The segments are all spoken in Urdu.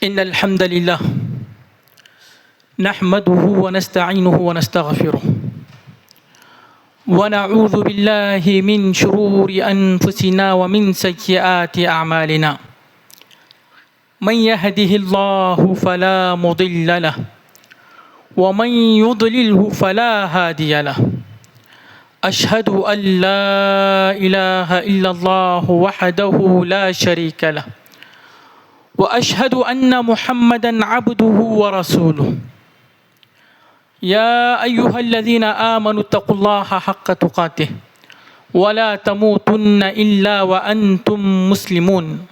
إن الحمد لله نحمده ونستعينه ونستغفره ونعوذ بالله من شرور أنفسنا ومن سيئات أعمالنا من يهده الله فلا مضل له ومن يضلله فلا هادي له أشهد أن لا إله إلا الله وحده لا شريك له وأشهد أن محمدًا عبده ورسوله يا أيها الذين آمنوا اتقوا الله حق تقاته ولا تموتن إلا وأنتم مسلمون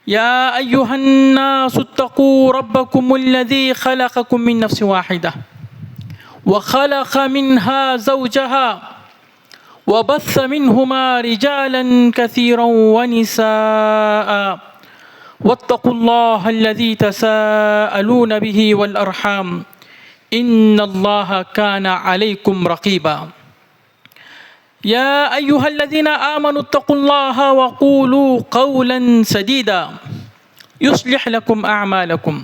يا أيها الناس اتقوا ربكم الذي خلقكم من نفس واحدة وخلق منها زوجها وبث منهما رجالا كثيرا ونساء واتقوا الله الذي تساءلون به والأرحام إن الله كان عليكم رقيبا يا أيها الذين آمنوا اتقوا الله وقولوا قولا سديدا يصلح لكم أعمالكم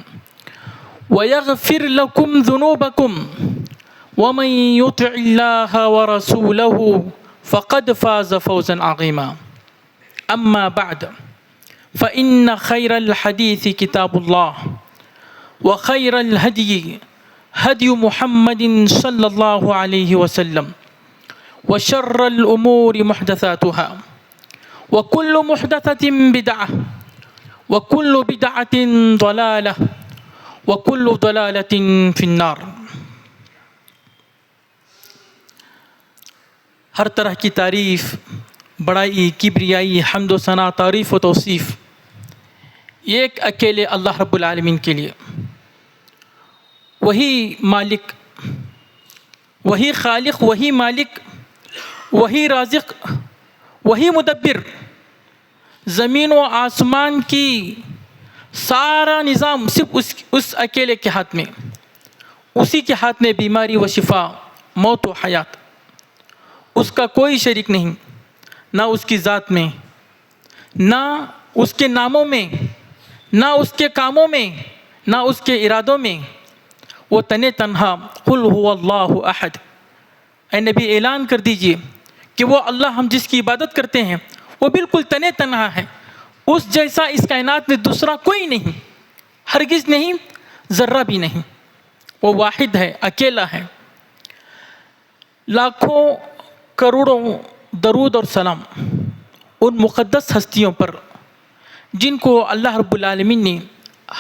ويغفر لكم ذنوبكم ومن يطع الله ورسوله فقد فاز فوزا عظيما أما بعد فإن خير الحديث كتاب الله وخير الهدي هدي محمد صلى الله عليه وسلم وشر الأمور محدثاتها وكل محدثة بدعة وكل بدعة ضلالة وكل ضلالة في النار. ہر طرح کی تعریف، بڑائی، کبریائی، حمد و ثنا، تعریف و توصیف ایک اکیلے اللہ رب العالمین کے لیے. وہی مالک، وہی خالق، وہی مالک، وہی رازق، وہی مدبر. زمین و آسمان کی سارا نظام صرف اس اکیلے کے ہاتھ میں. اسی کے ہاتھ میں بیماری و شفا، موت و حیات. اس کا کوئی شریک نہیں، نہ اس کی ذات میں، نہ اس کے ناموں میں، نہ اس کے کاموں میں، نہ اس کے ارادوں میں. وہ تنے تنہا قل هو اللہ احد. اے نبی اعلان کر دیجئے کہ وہ اللہ ہم جس کی عبادت کرتے ہیں وہ بالکل تنے تنہا ہے. اس جیسا اس کائنات میں دوسرا کوئی نہیں، ہرگز نہیں، ذرہ بھی نہیں. وہ واحد ہے، اکیلا ہے. لاکھوں کروڑوں درود اور سلام ان مقدس ہستیوں پر جن کو اللہ رب العالمین نے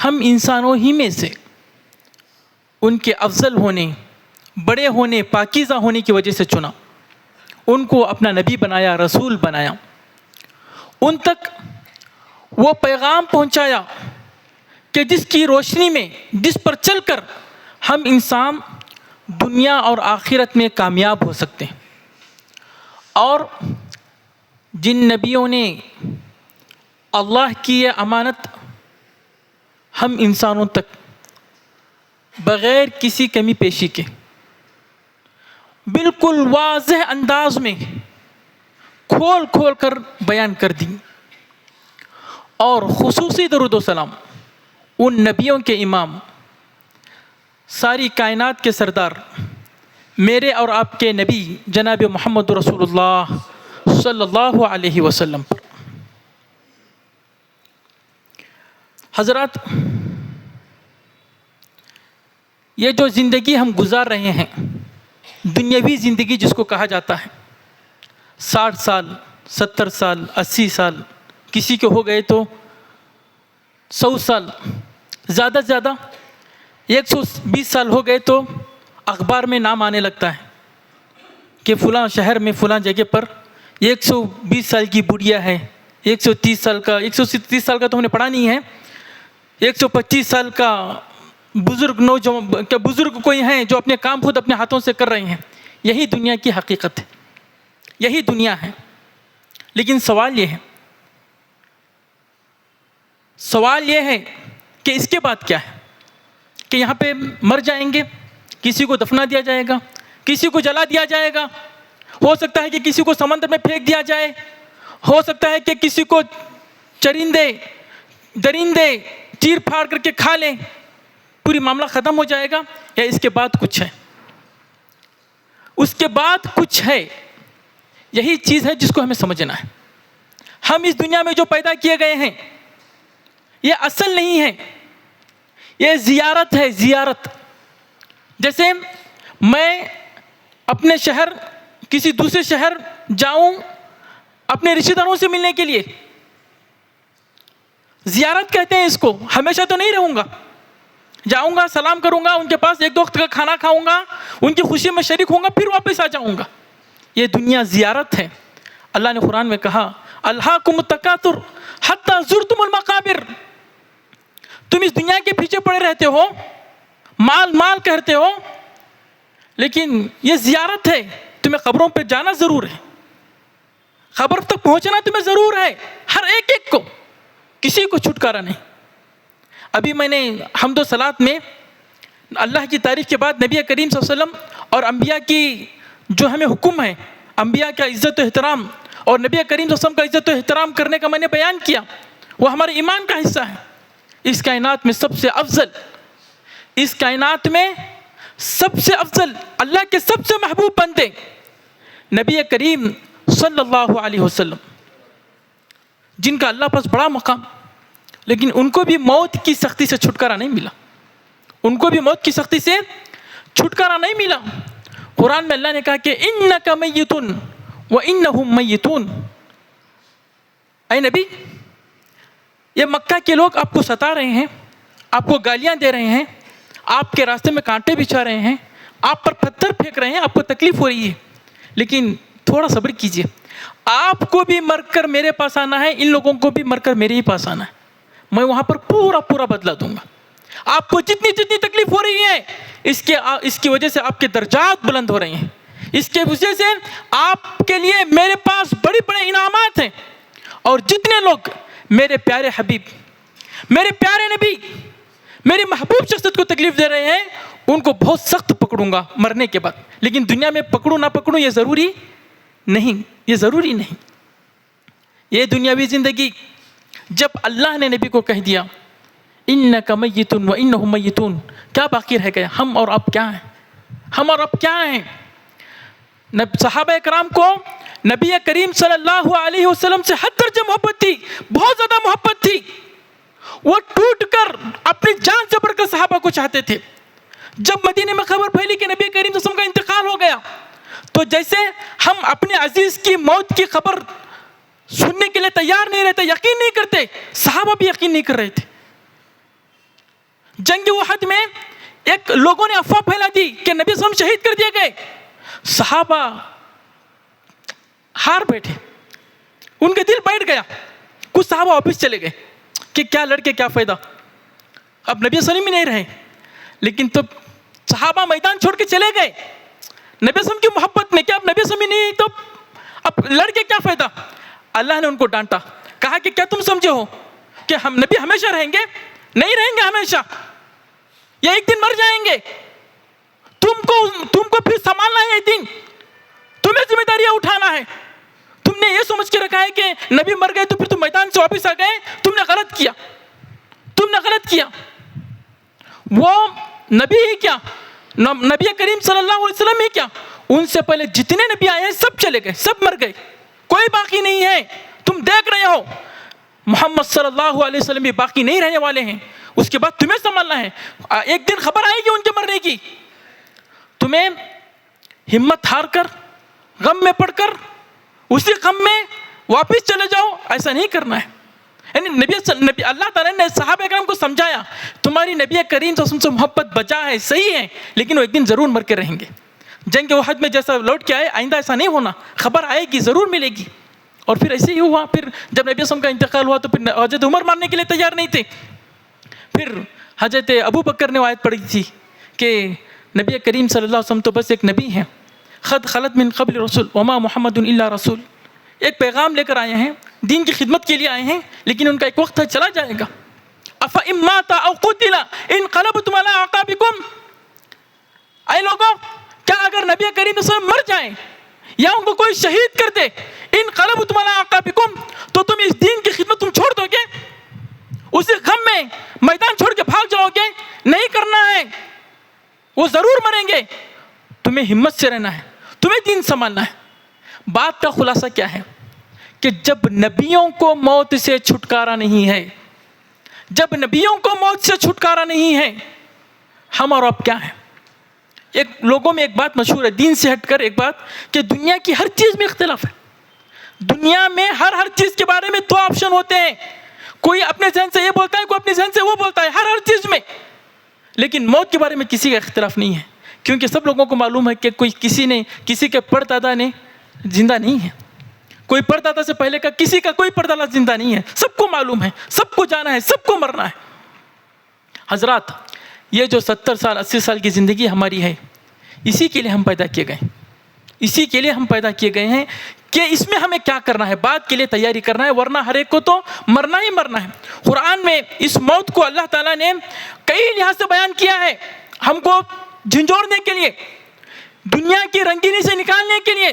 ہم انسانوں ہی میں سے ان کے افضل ہونے، بڑے ہونے، پاکیزہ ہونے کی وجہ سے چنا، ان کو اپنا نبی بنایا، رسول بنایا. ان تک وہ پیغام پہنچایا کہ جس کی روشنی میں، جس پر چل کر ہم انسان دنیا اور آخرت میں کامیاب ہو سکتے ہیں. اور جن نبیوں نے اللہ کی یہ امانت ہم انسانوں تک بغیر کسی کمی پیشی کے بالکل واضح انداز میں کھول کھول کر بیان کر دی. اور خصوصی درود و سلام ان نبیوں کے امام، ساری کائنات کے سردار، میرے اور آپ کے نبی جناب محمد رسول اللہ صلی اللہ علیہ وسلم پر. حضرات، یہ جو زندگی ہم گزار رہے ہیں، دنیاوی زندگی جس کو کہا جاتا ہے، 60 سال، 70 سال، 80 سال، کسی کے ہو گئے تو 100 سال، زیادہ سے زیادہ 120 سال ہو گئے تو اخبار میں نام آنے لگتا ہے کہ فلاں شہر میں فلاں جگہ پر 120 سال کی بڑھیا ہے، 130 سال کا، 130 سال کا تو ہم نے پڑھا نہیں ہے، 125 سال کا بزرگ نوجوان، کہ بزرگ کوئی ہیں جو اپنے کام خود اپنے ہاتھوں سے کر رہے ہیں. یہی دنیا کی حقیقت ہے، یہی دنیا ہے. لیکن سوال یہ ہے کہ اس کے بعد کیا ہے؟ کہ یہاں پہ مر جائیں گے، کسی کو دفنا دیا جائے گا، کسی کو جلا دیا جائے گا، ہو سکتا ہے کہ کسی کو سمندر میں پھینک دیا جائے، ہو سکتا ہے کہ کسی کو چرندے، درندے، چیر پھاڑ کر کے کھا لیں پوری معاملہ ختم ہو جائے گا، یا اس کے بعد کچھ ہے؟ اس کے بعد کچھ ہے. یہی چیز ہے جس کو ہمیں سمجھنا ہے. ہم اس دنیا میں جو پیدا کیے گئے ہیں یہ اصل نہیں ہے، یہ زیارت ہے، زیارت. جیسے میں اپنے شہر کسی دوسرے شہر جاؤں اپنے رشتہ داروں سے ملنے کے لیے، زیارت کہتے ہیں اس کو. ہمیشہ تو نہیں رہوں گا، جاؤں گا، سلام کروں گا، ان کے پاس ایک دو وقت کا کھانا کھاؤں گا، ان کی خوشی میں شریک ہوں گا، پھر واپس آ جاؤں گا. یہ دنیا زیارت ہے. اللہ نے قرآن میں کہا الہاکم التکاثر حتی زرتم المقابر. تم اس دنیا کے پیچھے پڑے رہتے ہو، مال مال کہتے ہو، لیکن یہ زیارت ہے. تمہیں قبروں پہ جانا ضرور ہے، قبر تک پہنچنا تمہیں ضرور ہے، ہر ایک ایک کو، کسی کو چھٹکارا نہیں. ابھی میں نے حمد و صلات میں اللہ کی تعریف کے بعد نبی کریم صلی اللہ علیہ وسلم اور انبیاء کی جو ہمیں حکم ہے، انبیاء کا عزت و احترام اور نبی کریم صلی اللہ علیہ وسلم کا عزت و احترام کرنے کا میں نے بیان کیا. وہ ہمارے ایمان کا حصہ ہے. اس کائنات میں سب سے افضل، اس کائنات میں سب سے افضل، اللہ کے سب سے محبوب بندے نبی کریم صلی اللہ علیہ وسلم، جن کا اللہ پاس بڑا مقام، لیکن ان کو بھی موت کی سختی سے چھٹکارا نہیں ملا. ان کو بھی موت کی سختی سے چھٹکارا نہیں ملا. قرآن میں اللہ نے کہا کہ انک میت وانہم میتون. اے نبی، یہ مکہ کے لوگ آپ کو ستا رہے ہیں، آپ کو گالیاں دے رہے ہیں، آپ کے راستے میں کانٹے بچھا رہے ہیں، آپ پر پتھر پھینک رہے ہیں، آپ کو تکلیف ہو رہی ہے، لیکن تھوڑا صبر کیجئے. آپ کو بھی مر کر میرے پاس آنا ہے، ان لوگوں کو بھی مر کر میرے ہی پاس آنا ہے. میں وہاں پر پورا بدلہ دوں گا. آپ کو جتنی تکلیف ہو رہی ہے اس کی وجہ سے آپ کے درجات بلند ہو رہے ہیں. اس کے وجہ سے آپ کے لیے میرے پاس بڑے انعامات ہیں. اور جتنے لوگ میرے پیارے حبیب، میرے پیارے نبی، میری محبوب شخصیت کو تکلیف دے رہے ہیں، ان کو بہت سخت پکڑوں گا مرنے کے بعد. لیکن دنیا میں پکڑوں نہ پکڑوں یہ ضروری نہیں، یہ ضروری نہیں. یہ دنیاوی زندگی جب اللہ نے نبی کو کہہ دیا انک میت وانہم میتون، کیا باقی رہ گیا؟ ہم اور اب کیا ہیں؟ ہم اور اب کیا ہیں؟ صحابہ کرام کو نبی کریم صلی اللہ علیہ وسلم سے حد درجہ محبت تھی، بہت زیادہ محبت تھی. وہ ٹوٹ کر اپنی جان سے بڑھ کر صحابہ کو چاہتے تھے. جب مدینے میں خبر پھیلی کہ نبی کریم صلی اللہ علیہ وسلم کا انتقال ہو گیا، تو جیسے ہم اپنے عزیز کی موت کی خبر سننے کے لیے تیار نہیں رہتے، یقین نہیں کرتے، صحابہ بھی یقین نہیں کر رہے تھے. جنگ احد میں ایک لوگوں نے افواہ پھیلا دی کہ نبی صلی اللہ علیہ وسلم شہید کر دیے گئے. صحابہ ہار بیٹھے، ان کے دل بیٹھ گیا. کچھ صحابہ واپس چلے گئے کہ کیا لڑکے کیا فائدہ، اب نبی صلی اللہ علیہ وسلم ہی نہیں رہے. لیکن تو صحابہ میدان چھوڑ کے چلے گئے نبی صلی اللہ علیہ وسلم کی محبت میں کہ اب نبی صلی اللہ علیہ وسلم ہی نہیں تو اب لڑکے کیا فائدہ. اللہ نے ان کو ڈانٹا، کہا کہ کیا تم سمجھے ہو کہ ہم نبی ہمیشہ رہیں گے؟ نہیں رہیں گے ہمیشہ، یہ ایک دن مر جائیں گے. تم کو پھر سنبھالنا ہے، ایک دن تمہیں ذمہ داریاں اٹھانا ہے. تم نے یہ سمجھ کے رکھا ہے کہ نبی مر گئے تو پھر تم میدان سے واپس آ گئے، تم نے غلط کیا، تم نے غلط کیا. وہ نبی ہی کیا، نبی کریم صلی اللہ علیہ وسلم ہی کیا، ان سے پہلے جتنے نبی آئے ہیں سب چلے گئے، سب مر گئے، کوئی باقی نہیں ہے. تم دیکھ رہے ہو محمد صلی اللہ علیہ وسلم بھی باقی نہیں رہنے والے ہیں. اس کے بعد تمہیں سنبھالنا ہے. ایک دن خبر آئے گی ان کے مرنے کی. تمہیں ہمت ہار کر، غم میں پڑ کر اسی غم میں واپس چلے جاؤ، ایسا نہیں کرنا ہے. یعنی نبی اللہ تعالیٰ نے صحابہ کرام کو سمجھایا تمہاری نبی کریم صلی اللہ علیہ وسلم سے محبت بچا ہے، صحیح ہے، لیکن وہ ایک دن ضرور مر کے رہیں گے. جنگ احد میں جیسا لوٹ کے آئے، آئندہ ایسا نہیں ہونا، خبر آئے گی، ضرور ملے گی. اور پھر ایسے ہی ہوا. پھر جب نبی صلی اللہ علیہ وسلم کا انتقال ہوا تو پھر حضرت عمر ماننے کے لیے تیار نہیں تھے. پھر حضرت ابو بکر نے آیت پڑھی تھی کہ نبی کریم صلی اللہ علیہ وسلم تو بس ایک نبی ہیں، قد خلت من قبل رسول وما محمد الا رسول. ایک پیغام لے کر آئے ہیں، دین کی خدمت کے لیے آئے ہیں، لیکن ان کا ایک وقت ہے، چلا جائے گا. افإن مات او قتل انقلبتم على اعقابكم. اے لوگوں، کیا اگر نبی کریم صلی اللہ علیہ وسلم مر جائیں یا ان کو کوئی شہید کر دے، انقلبتم على اعقابكم، تو تم اس دین کی خدمت تم چھوڑ دو گے؟ اسی غم میں میدان وہ ضرور مریں گے. تمہیں ہمت سے رہنا ہے, تمہیں دین سنبھالنا ہے. بات کا خلاصہ کیا ہے کہ جب نبیوں کو موت سے چھٹکارا نہیں ہے, جب نبیوں کو موت سے چھٹکارا نہیں ہے, ہم اور آپ کیا ہیں؟ ایک لوگوں میں ایک بات مشہور ہے, دین سے ہٹ کر ایک بات, کہ دنیا کی ہر چیز میں اختلاف ہے. دنیا میں ہر چیز کے بارے میں دو آپشن ہوتے ہیں, کوئی اپنے ذہن سے یہ بولتا ہے, کوئی اپنے ذہن سے وہ بولتا ہے, ہر چیز میں. لیکن موت کے بارے میں کسی کا اختلاف نہیں ہے, کیونکہ سب لوگوں کو معلوم ہے کہ کسی کے پردادا نے زندہ نہیں ہے, کوئی پردادا سے پہلے کا کسی کا کوئی پردادا زندہ نہیں ہے. سب کو معلوم ہے, سب کو جانا ہے, سب کو مرنا ہے. حضرات, یہ جو 70 سال 80 سال کی زندگی ہماری ہے, اسی کے لیے ہم پیدا کیے گئے, اسی کے لیے ہم پیدا کیے گئے ہیں کہ اس میں ہمیں کیا کرنا ہے, بات کے لیے تیاری کرنا ہے, ورنہ ہر ایک کو تو مرنا ہی مرنا ہے. قرآن میں اس موت کو اللہ تعالیٰ نے کئی لحاظ سے بیان کیا ہے, ہم کو جھنجھوڑنے کے لیے, دنیا کی رنگینی سے نکالنے کے لیے.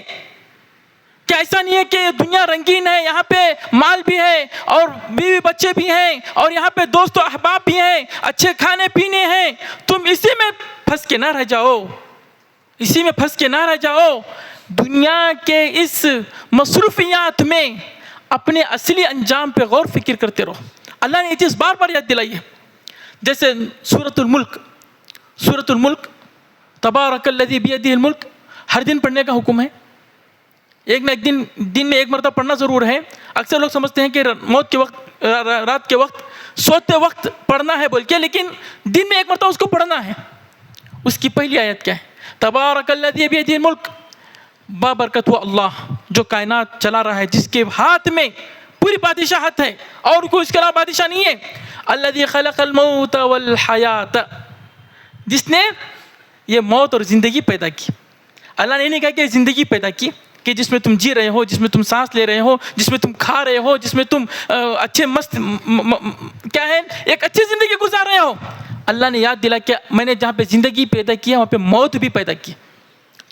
کہ ایسا نہیں ہے کہ دنیا رنگین ہے, یہاں پہ مال بھی ہے اور بیوی بچے بھی ہیں اور یہاں پہ دوست و احباب بھی ہیں, اچھے کھانے پینے ہیں, تم اسی میں پھنس کے نہ رہ جاؤ, اسی میں پھنس کے نہ رہ جاؤ. دنیا کے اس مصروفیات میں اپنے اصلی انجام پہ غور فکر کرتے رہو. اللہ نے یہ چیز بار بار یاد دلائی ہے. جیسے سورۃ الملک تبارک الذی بیدہ الملک ہر دن پڑھنے کا حکم ہے. ایک نہ ایک دن میں ایک مرتبہ پڑھنا ضرور ہے. اکثر لوگ سمجھتے ہیں کہ موت کے وقت, رات کے وقت, سوتے وقت پڑھنا ہے بول کے, لیکن دن میں ایک مرتبہ اس کو پڑھنا ہے. اس کی پہلی آیت کیا ہے؟ تبارک الذی بیدہ الملک, بابرکت وہ اللہ جو کائنات چلا رہا ہے, جس کے ہاتھ میں پوری بادشاہت ہے اور کوئی اس کے علاوہ بادشاہ نہیں ہے. الذی خلق الموت والحیات, جس نے یہ موت اور زندگی پیدا کی. اللہ نے نہیں کہا کہ زندگی پیدا کی کہ جس میں تم جی رہے ہو, جس میں تم سانس لے رہے ہو, جس میں تم کھا رہے ہو, جس میں تم اچھے مست کیا ہے ایک اچھی زندگی گزار رہے ہو. اللہ نے یاد دلا کہ میں نے جہاں پہ زندگی پیدا کی ہے وہاں پہ موت بھی پیدا کی.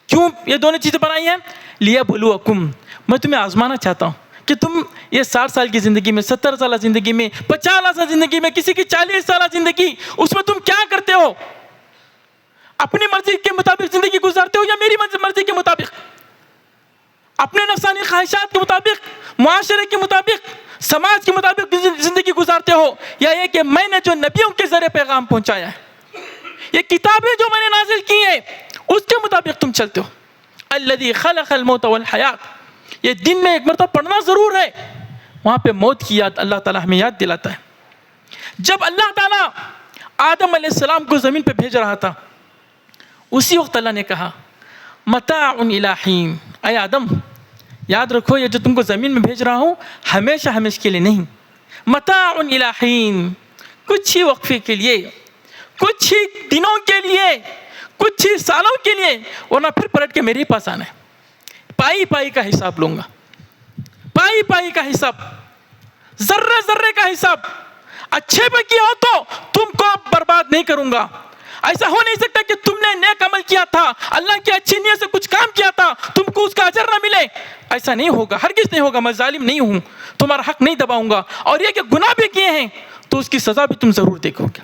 کیوں یہ دونوں چیزیں بنائی ہیں؟ لیبلوکم, میں تمہیں آزمانا چاہتا ہوں کہ تم یہ 60 سال کی زندگی میں, 70 سالہ زندگی میں, 50 سال زندگی میں, کسی کی 40 سالہ زندگی, اس میں تم کیا کرتے ہو؟ اپنی مرضی کے مطابق زندگی گزارتے ہو یا میری مرضی کے مطابق, اپنے نفسانی خواہشات کے مطابق, معاشرے کے مطابق, سماج کے مطابق زندگی گزارتے ہو, یا یہ کہ میں نے جو نبیوں کے ذریعے پیغام پہنچایا ہے, یہ کتابیں جو میں نے نازل کی ہیں اس کے مطابق تم چلتے ہو. الذی خلق الموت والحیات, یہ دن میں ایک مرتبہ پڑھنا ضرور ہے. وہاں پہ موت کی یاد اللہ تعالیٰ ہمیں یاد دلاتا ہے. جب اللہ تعالیٰ آدم علیہ السلام کو زمین پہ بھیج رہا تھا, اسی وقت اللہ نے کہا متاع الی حین, اے آدم یاد رکھو یہ جو تم کو زمین میں بھیج رہا ہوں ہمیشہ کے لیے نہیں, متاع الی حین, کچھ ہی وقفے کے لیے, کچھ ہی دنوں کے لیے, کچھ ہی سالوں کے لیے, ورنہ پھر پلٹ کے میرے پاس آنا ہے. پائی پائی کا حساب لوں گا, پائی پائی کا حساب, ذرے ذرے کا حساب. اچھے پہ کیا ہو تو تم کو برباد نہیں کروں گا. ایسا ہو نہیں سکتا کہ تم نے نیک عمل کیا تھا, اللہ کی اچھی نیت سے کچھ کام کیا تھا, تم کو اس کا اجر نہ ملے. ایسا نہیں ہوگا, ہرگز نہیں ہوگا. میں ظالم نہیں ہوں, تمہارا حق نہیں دباؤں گا. اور یہ کہ گناہ بھی کیے ہیں تو اس کی سزا بھی تم ضرور دیکھو گے,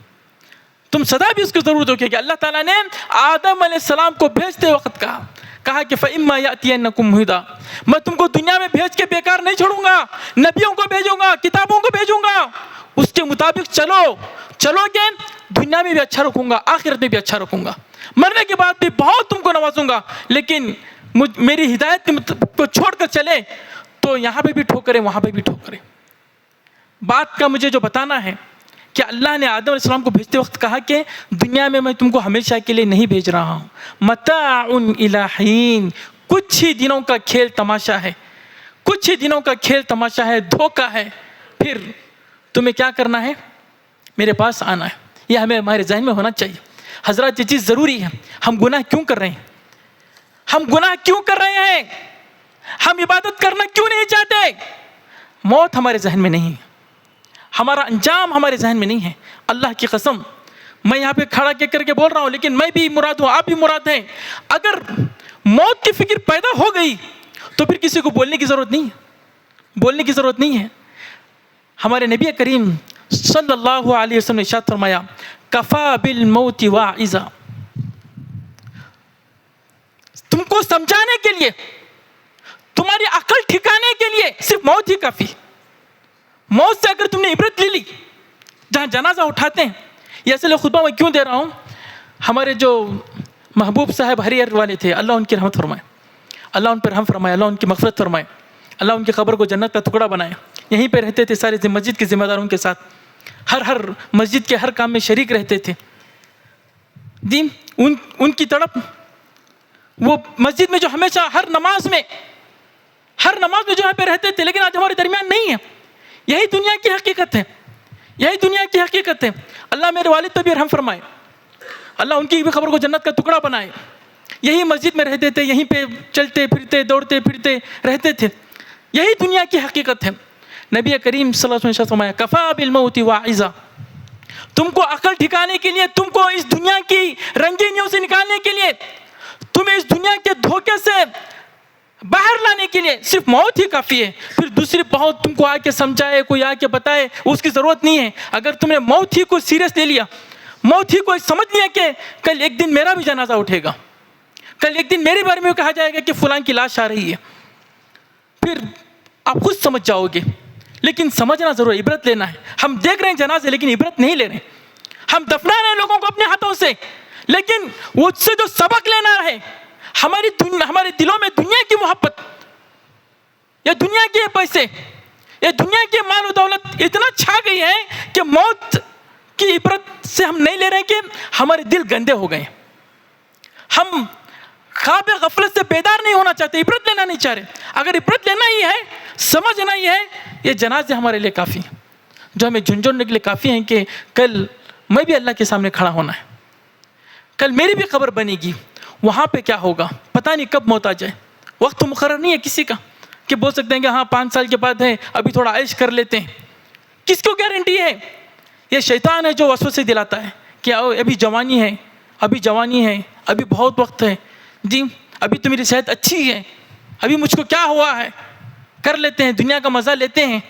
تم سزا بھی اس کو ضرور دیکھو گے. اللہ تعالیٰ نے آدم علیہ السلام کو بھیجتے وقت کہا کہ فَإِمَّا يَأْتِيَنَّكُمْ هُدًى, میں تم کو دنیا میں بھیج کے بیکار نہیں چھوڑوں گا. نبیوں کو بھیجوں گا, کتابوں کو بھیجوں گا, اس کے مطابق چلو گے, دنیا میں بھی اچھا رکھوں گا, آخرت میں بھی اچھا رکھوں گا, مرنے کے بعد بھی بہت تم کو نوازوں گا. لیکن میری ہدایت کو چھوڑ کر چلے تو یہاں پہ بھی ٹھوکرے, وہاں پہ بھی ٹھوکرے. بات کا مجھے جو بتانا ہے کہ اللہ نے آدم علیہ السلام کو بھیجتے وقت کہا کہ دنیا میں تم کو ہمیشہ کے لیے نہیں بھیج رہا ہوں. متاع الی حین, کچھ ہی دنوں کا کھیل تماشا ہے, کچھ ہی دنوں کا کھیل تماشا ہے, دھوکہ ہے. پھر تمہیں کیا کرنا ہے؟ میرے پاس آنا ہے. یہ ہمارے ذہن میں ہونا چاہیے. حضرات یہ چیز ضروری ہے. ہم گناہ کیوں کر رہے ہیں؟ ہم گناہ کیوں کر رہے ہیں؟ ہم عبادت کرنا کیوں نہیں چاہتے؟ موت ہمارے ذہن میں نہیں ہے, ہمارا انجام ہمارے ذہن میں نہیں ہے. اللہ کی قسم میں یہاں پہ کھڑا کر کے بول رہا ہوں, لیکن میں بھی مراد ہوں, آپ بھی مراد ہیں. اگر موت کی فکر پیدا ہو گئی تو پھر کسی کو بولنے کی ضرورت نہیں ہے, بولنے کی ضرورت نہیں ہے. ہمارے نبی کریم صلی اللہ علیہ وسلم نے ارشاد فرمایا کفا بالموت واعظا, تم کو سمجھانے کے لیے, تمہاری عقل ٹھکانے کے لیے صرف موت ہی کافی. موت سے اگر تم نے عبرت لے لی, جہاں جنازہ اٹھاتے ہیں, یہ اصل خطبہ میں کیوں دے رہا ہوں, ہمارے جو محبوب صاحب ہریہر والے تھے, اللہ ان کی رحمت فرمائے, اللہ ان پر رحم فرمائے, اللہ ان کی مغفرت فرمائے, اللہ ان کی قبر کو جنت کا ٹکڑا بنائے. یہیں پہ رہتے تھے, سارے مسجد کے ذمہ داروں کے ساتھ, ہر مسجد کے ہر کام میں شریک رہتے تھے. دین ان کی تڑپ, وہ مسجد میں جو ہمیشہ ہر نماز میں جو یہاں پہ رہتے تھے, لیکن آج ہمارے درمیان نہیں ہے. یہی دنیا کی حقیقت ہے, یہی دنیا کی حقیقت ہے. اللہ میرے والد پہ بھی رحم فرمائے, اللہ ان کی بھی خبر کو جنت کا ٹکڑا بنائے. یہی مسجد میں رہتے تھے, یہیں پہ چلتے پھرتے دوڑتے پھرتے رہتے تھے. یہی دنیا کی حقیقت ہے. نبی کریم صلی اللہ علیہ وسلم نے فرمایا کفا بالموت واعظا, تم کو عقل ٹھکانے کے لیے, تم کو اس دنیا کی رنگینیوں سے نکالنے کے لیے, تمہیں اس دنیا کے دھوکے سے باہر لانے کے لیے صرف موت ہی کافی ہے. پھر دوسری بہت تم کو آ کے سمجھائے, کوئی آ کے بتائے, اس کی ضرورت نہیں ہے. اگر تم نے موت ہی کو سیریس لے لیا, موت ہی کو سمجھ لیا کہ کل ایک دن میرا بھی جنازہ اٹھے گا, کل ایک دن میرے بارے میں کہا جائے گا کہ فلاں کی لاش آ رہی ہے, پھر آپ خود سمجھ جاؤ گے. لیکن سمجھنا ضرور, عبرت لینا ہے. ہم دیکھ رہے ہیں جنازے, لیکن عبرت نہیں لے رہے. ہم دفنا رہے ہیں لوگوں کو اپنے ہاتھوں سے, لیکن وہ اس سے جو سبق لینا ہے, ہمارے دلوں میں دنیا کی محبت, یا دنیا کے پیسے, یا دنیا کے مال و دولت اتنا چھا گئی ہے کہ موت کی عبرت سے ہم نہیں لے رہے کہ ہمارے دل گندے ہو گئے. ہم خواب غفلت سے بیدار نہیں ہونا چاہتے, عبرت لینا نہیں چاہ رہے. اگر عبرت لینا ہی ہے, سمجھنا ہی ہے, یہ جنازے ہمارے لیے کافی ہیں, جو ہمیں جھنجھوڑنے کے لیے کافی ہیں کہ کل میں بھی اللہ کے سامنے کھڑا ہونا ہے, کل میری بھی خبر بنے گی, وہاں پہ کیا ہوگا پتہ نہیں, کب موت آ جائے. وقت تو مقرر نہیں ہے کسی کا کہ بول سکتے ہیں کہ ہاں 5 سال کے بعد ہے, ابھی تھوڑا عیش کر لیتے ہیں. کس کو گارنٹی ہے؟ یہ شیطان ہے جو وسوسے دلاتا ہے کہ ابھی جوانی ہے, ابھی بہت وقت ہے, جی ابھی تو میری صحت اچھی ہے, ابھی مجھ کو کیا ہوا ہے, کر لیتے ہیں, دنیا کا مزہ لیتے ہیں.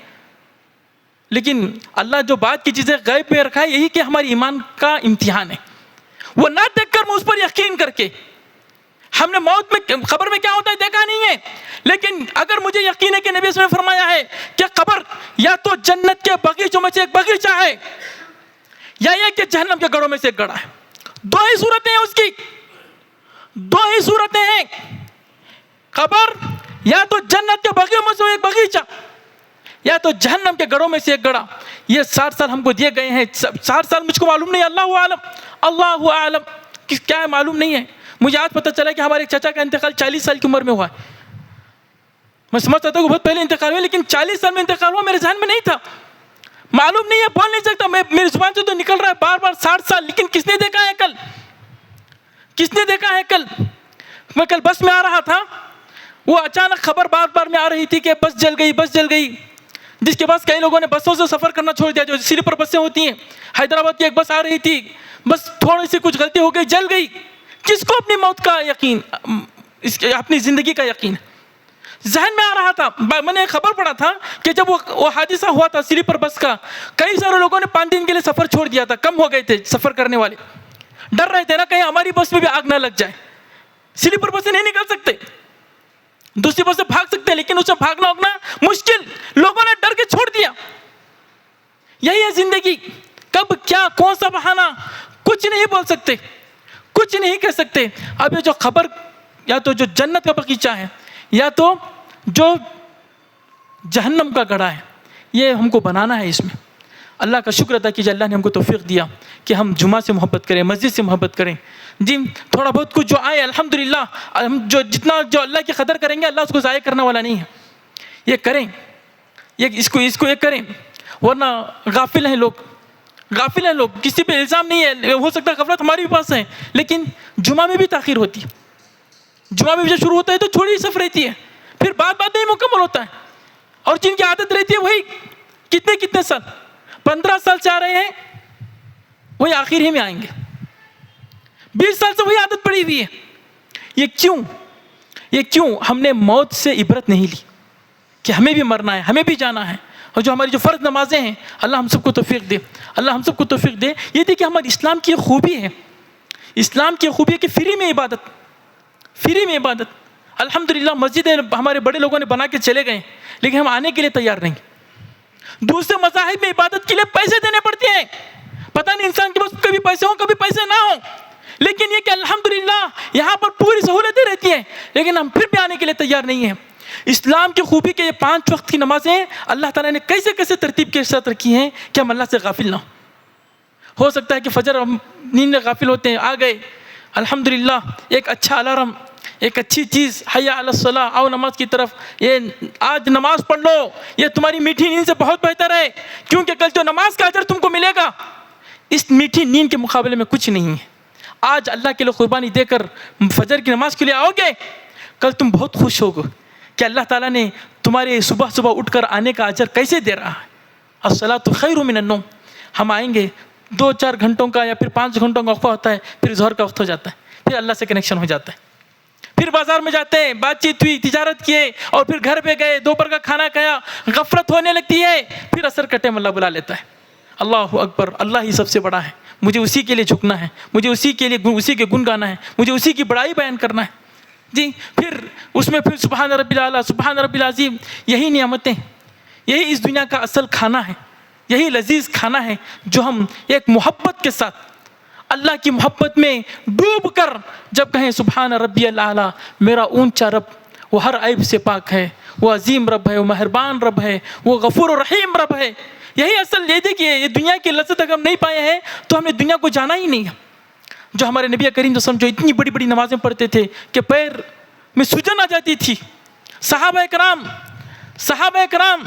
لیکن اللہ جو بات کی چیزیں غیب میں رکھا ہے, یہی کہ ہماری ایمان کا امتحان ہے. وہ نہ دیکھ کر اس پر یقین کر کے, ہم نے موت میں قبر میں کیا ہوتا ہے دیکھا نہیں ہے, لیکن اگر مجھے یقین ہے کہ نبی صلی اللہ علیہ وسلم نے فرمایا ہے کہ قبر یا تو جنت کے باغیچوں میں سے ایک باغیچہ ہے, یا یہ کہ جہنم کے گڑھوں میں سے ایک گڑھا ہے. 2 ہی صورتیں ہیں اس کی, 2 ہی صورتیں ہیں. قبر یا تو جنت کے باغیوں میں سے ایک باغیچہ, یا تو جہنم کے گڑھوں میں سے ایک گڑھا. یہ 60 سال ہم کو دیے گئے ہیں. 60 سال مجھ کو معلوم نہیں, اللہ عالم کیا ہے معلوم نہیں ہے. مجھے آج پتہ چلا کہ ہمارے ایک چچا کا انتقال 40 سال کی عمر میں ہوا ہے. میں سمجھتا تھا کہ بہت پہلے انتقال ہوا, لیکن 40 سال میں انتقال ہوا, میرے ذہن میں نہیں تھا, معلوم نہیں ہے, بول نہیں سکتا. میری زبان سے تو نکل رہا ہے بار بار 60 سال, لیکن کس نے دیکھا ہے کل, کس نے دیکھا ہے کل. میں کل بس میں آ رہا تھا, وہ اچانک خبر بار بار میں آ رہی تھی کہ بس جل گئی. جس کے بعد کئی لوگوں نے بسوں سے سفر کرنا چھوڑ دیا, جو سلیپر بسیں ہوتی ہیں. حیدرآباد کی ایک بس آ رہی تھی, بس تھوڑی سی کچھ غلطی ہو گئی, جل گئی. کس کو اپنی موت کا یقین, اپنی زندگی کا یقین؟ ذہن میں آ رہا تھا, میں نے خبر پڑھا تھا کہ جب وہ حادثہ ہوا تھا سلیپر بس کا, کئی سارے لوگوں نے 5 دن کے لیے سفر چھوڑ دیا تھا, کم ہو گئے تھے سفر کرنے والے, ڈر رہے تھے نا کہیں ہماری بس میں بھی آگ نہ لگ جائے. سلیپر بس سے نہیں نکل سکتے, دوسری بس سے بھاگ سکتے ہیں, لیکن اس سے بھاگنا اگنا مشکل. لوگوں نے ڈر کے چھوڑ دیا. یہی ہے زندگی, کب کیا کون سا بہانہ, کچھ نہیں بول سکتے, کچھ نہیں کہہ سکتے. اب یہ جو خبر یا تو جو جنت کا باغیچہ ہے, یا تو جو جہنم کا گڑھا ہے, یہ ہم کو بنانا ہے. اس میں اللہ کا شکر ادا کیجیے, اللہ نے ہم کو توفیق دیا کہ ہم جمعہ سے محبت کریں, مسجد سے محبت کریں. جی تھوڑا بہت کچھ جو آئے الحمدللہ, ہم جتنا جو اللہ کی قدر کریں گے, اللہ اس کو ضائع کرنے والا نہیں ہے. یہ کریں, اس کو یہ کریں, ورنہ غافل ہیں لوگ, کسی پہ الزام نہیں ہے. ہو سکتا ہے غفلت ہماری بھی پاس ہے, لیکن جمعہ میں بھی تاخیر ہوتی ہے. جمعہ میں بھی جب شروع ہوتا ہے تو تھوڑی صف رہتی ہے, پھر بات میں مکمل ہوتا ہے. اور جن کی عادت رہتی ہے وہی کتنے سال, 15 سال سے آ رہے ہیں, وہی آخر ہی میں آئیں گے. 20 سال سے وہی عادت پڑی ہوئی ہے. یہ کیوں ہم نے موت سے عبرت نہیں لی کہ ہمیں بھی مرنا ہے, ہمیں بھی جانا ہے. اور جو ہماری جو فرض نمازیں ہیں, اللہ ہم سب کو توفیق دے, اللہ ہم سب کو توفیق دے. یہ دیکھیں ہمارے اسلام کی خوبی ہے, اسلام کی خوبی ہے کہ فری میں عبادت, فری میں عبادت. الحمدللہ مسجدیں ہمارے بڑے لوگوں نے بنا کے چلے گئے لیکن ہم آنے کے لیے تیار نہیں. دوسرے مذاہب میں عبادت کے لیے پیسے دینے پڑتے ہیں. پتہ نہیں انسان کے پاس کبھی پیسے ہوں کبھی پیسے نہ ہوں, لیکن یہ کہ الحمدللہ یہاں پر پوری سہولتیں رہتی ہیں, لیکن ہم پھر بھی آنے کے لیے تیار نہیں ہیں. اسلام کی خوبی کہ یہ 5 وقت کی نمازیں اللہ تعالیٰ نے کیسے کیسے ترتیب کے ساتھ رکھی ہیں کہ ہم اللہ سے غافل نہ ہو سکتا ہے کہ فجر ہم نیند میں غافل ہوتے ہیں, آ گئے الحمدللہ ایک اچھا الارم, ایک اچھی چیز, حی علی الصلاۃ, آؤ نماز کی طرف, یہ آج نماز پڑھ لو, یہ تمہاری میٹھی نیند سے بہت بہتر ہے کیونکہ کل جو نماز کا اجر تم کو ملے گا اس میٹھی نیند کے مقابلے میں کچھ نہیں ہے. آج اللہ کے لیے قربانی دے کر فجر کی نماز کے لیے آؤ گے, کل تم بہت خوش ہوگے کہ اللہ تعالیٰ نے تمہارے صبح صبح اٹھ کر آنے کا اجر کیسے دے رہا ہے. الصلاۃ خیر من النوم. ہم آئیں گے 2-4 گھنٹوں کا یا پھر 5 گھنٹوں کا وقفہ ہوتا ہے, پھر ظہر کا وقت ہو جاتا ہے, پھر اللہ سے کنیکشن ہو جاتا ہے, پھر بازار میں جاتے ہیں, بات چیت ہوئی, تجارت کیے, اور پھر گھر پہ گئے, دوپہر کا کھانا کھایا, غفلت ہونے لگتی ہے, پھر اثر کٹے میں اللہ بلا لیتا ہے. اللہ اکبر, اللہ ہی سب سے بڑا ہے, مجھے اسی کے لیے جھکنا ہے, مجھے اسی کے لیے اسی کے گن گانا ہے, مجھے اسی کی بڑائی بیان کرنا ہے. جی پھر اس میں پھر سبحان ربی الاعلیٰ, سبحان ربی العظیم, یہی نعمتیں, یہی اس دنیا کا اصل کھانا ہے, یہی لذیذ کھانا ہے جو ہم ایک محبت کے ساتھ اللہ کی محبت میں ڈوب کر جب کہیں سبحان ربی الاعلیٰ, میرا اونچا رب, وہ ہر عیب سے پاک ہے, وہ عظیم رب ہے, وہ مہربان رب ہے, وہ غفور و رحیم رب ہے. یہی اصل یہ دیکھیے, یہ دنیا کی لذت اگر ہم نہیں پائے ہیں تو ہم نے دنیا کو جانا ہی نہیں ہے. جو ہمارے نبی کریم صلی اللہ علیہ وسلم جو اتنی بڑی بڑی نمازیں پڑھتے تھے کہ پیر میں سجن آ جاتی تھی, صحابہ کرام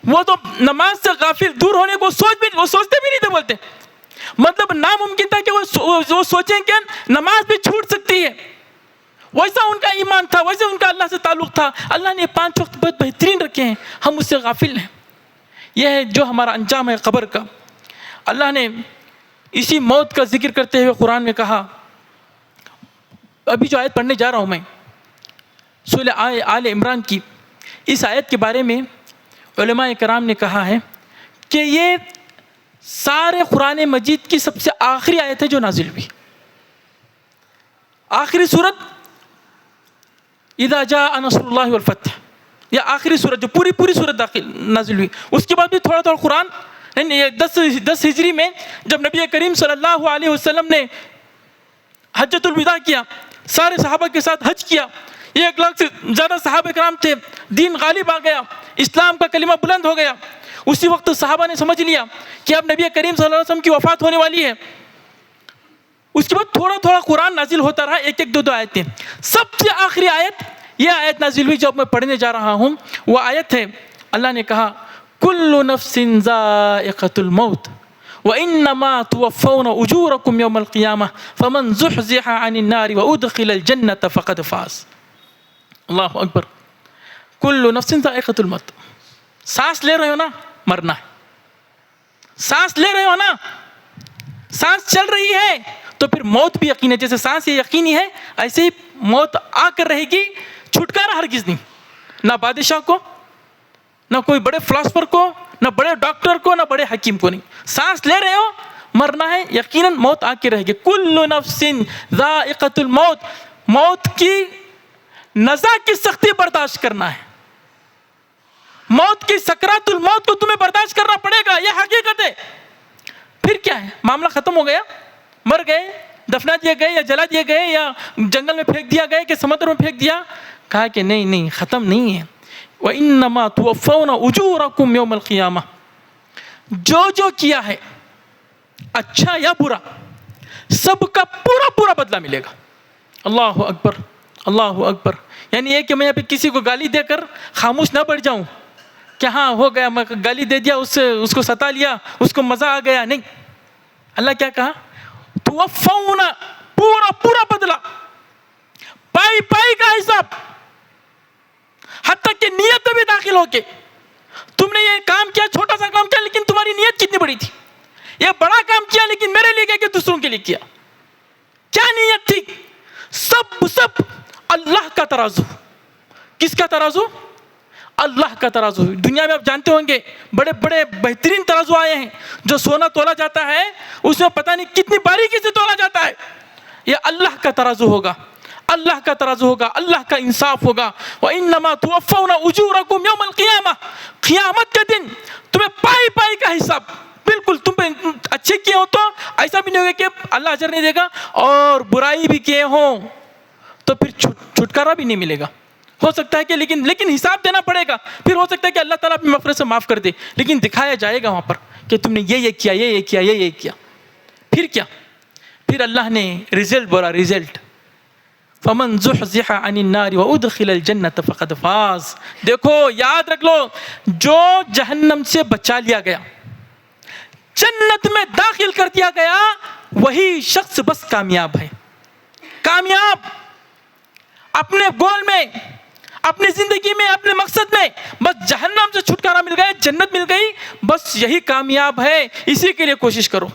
وہ تو نماز سے غافل دور ہونے کو سوچتے بھی نہیں تھے. بولتے مطلب ناممکن تھا کہ وہ سوچیں کہ نماز بھی چھوٹ سکتی ہے. ویسا ان کا ایمان تھا, ویسے ان کا اللہ سے تعلق تھا. اللہ نے 5 وقت بہت بہترین رکھے ہیں, ہم اس سے غافل ہیں. یہ ہے جو ہمارا انجام ہے قبر کا. اللہ نے اسی موت کا ذکر کرتے ہوئے قرآن میں کہا, ابھی جو آیت پڑھنے جا رہا ہوں میں سورہ آل عمران کی, اس آیت کے بارے میں علماء کرام نے کہا ہے کہ یہ سارے قرآن مجید کی سب سے آخری آیت ہے جو نازل ہوئی. آخری سورت اذا جاء نصر اللہ والفتح, یہ آخری سورت جو پوری سورت نازل ہوئی. اس کے بعد بھی تھوڑا قرآن 10 ہجری میں جب نبی کریم صلی اللہ علیہ وسلم نے حجۃ الوداع کیا, سارے صحابہ کے ساتھ حج کیا, 1 لاکھ سے زیادہ صحابہ کرام تھے, دین غالب آ گیا, اسلام کا کلمہ بلند ہو گیا. اسی وقت صحابہ نے سمجھ لیا کہ اب نبی کریم صلی اللہ علیہ وسلم کی وفات ہونے والی ہے. اس کے بعد تھوڑا قرآن نازل ہوتا رہا, 1-2 آیتیں. سب سے آخری آیت یہ آیت نازل ہوئی جو اب میں پڑھنے جا رہا ہوں. وہ آیت ہے, اللہ نے کہا کل نفس ذائقۃ الموت وانما توفون اجورکم یوم القیامہ فمن زحزح عن النار وادخل الجنۃ فقد فاز. اللہ اکبر. کل نفس ذائقۃ الموت, سانس لے رہے ہو نا, مرنا ہے. سانس لے رہے ہو نا, سانس چل رہی ہے تو پھر موت بھی یقین ہے. جیسے سانس یہ یقینی ہے ایسے ہی موت آ کر رہے گی, چھٹکارا ہرگز نہیں. نہ بادشاہ کو, نہ کوئی بڑے فلاسفر کو, نہ بڑے ڈاکٹر کو, نہ بڑے حکیم کو نہیں. سانس لے رہے ہو, مرنا ہے, یقیناً موت آ کے رہے گی. کل نفس ذائقۃ الموت, موت کی نزا کی سختی برداشت کرنا ہے. موت کی سکرات الموت کو تمہیں برداشت کرنا پڑے گا, یہ حقیقت ہے. پھر کیا ہے, معاملہ ختم ہو گیا, مر گئے, دفنا دیے گئے یا جلا دیے گئے یا جنگل میں پھینک دیا گئے کہ سمندر میں پھینک دیا. کہا کہ نہیں, ختم نہیں ہے. وَإِنَّمَا تُوَفَّوْنَ أُجُورَكُمْ يَوْمَ الْقِيَامَةِ, جو کیا ہے اچھا یا برا سب کا پورا بدلہ ملے گا. اللہ اکبر, اللہ اکبر. یعنی یہ کہ میں یہاں پہ کسی کو گالی دے کر خاموش نہ بیٹھ جاؤں کہ ہاں ہو گیا, میں گالی دے دیا, اس کو ستا لیا, اس کو مزہ آ گیا. نہیں, اللہ کیا کہا, توفون, پورا بدلہ, پائی کا حساب, حتیٰ کہ نیت میں بھی داخل ہو کے تم نے یہ کام کیا, چھوٹا سا کام کیا, لیکن تمہاری نیت کتنی بڑی تھی. یہ بڑا کام کیا لیکن میرے لیے کیا کہ دوسروں کے لیے کیا, کیا نیت تھی. سب اللہ کا ترازو. کس کا ترازو؟ اللہ کا ترازو. دنیا میں آپ جانتے ہوں گے بڑے بہترین ترازو آئے ہیں, جو سونا تولا جاتا ہے اس میں پتہ نہیں کتنی باریکی سے تولا جاتا ہے. یہ اللہ کا ترازو ہوگا. اللہ کا ترازو ہوگا, اللہ کا انصاف ہوگا. وَإِنَّمَا تُوَفَّوْنَ أُجُورَكُمْ يَوْمَ الْقِيَامَةِ, قیامت کے دن تمہیں پائی پائی کا حساب. بالکل تم اچھے کیے ہو تو ایسا بھی نہیں ہوگا کہ اللہ اجر نہیں دے گا, اور برائی بھی کیے ہوں تو پھر چھٹکارا بھی نہیں ملے گا. ہو سکتا ہے کہ لیکن حساب دینا پڑے گا. پھر ہو سکتا ہے کہ اللہ تعالیٰ اپنی مغفرت سے معاف کر دے, لیکن دکھایا جائے گا وہاں پر کہ تم نے یہ کیا, یہ کیا, یہ کیا. پھر کیا؟ پھر اللہ نے رزلٹ بولا, رزلٹ فَمَنْ زُحْزِحَ عَنِ النَّارِ وَأُدْخِلَ الْجَنَّةَ فَقَدْ فَازَ. دیکھو یاد رکھ لو, جو جہنم سے بچا لیا گیا, جنت میں داخل کر دیا گیا, وہی شخص بس کامیاب ہے. کامیاب اپنے گول میں, اپنی زندگی میں, اپنے مقصد میں. بس جہنم سے چھٹکارا مل گیا, جنت مل گئی, بس یہی کامیاب ہے. اسی کے لیے کوشش کرو.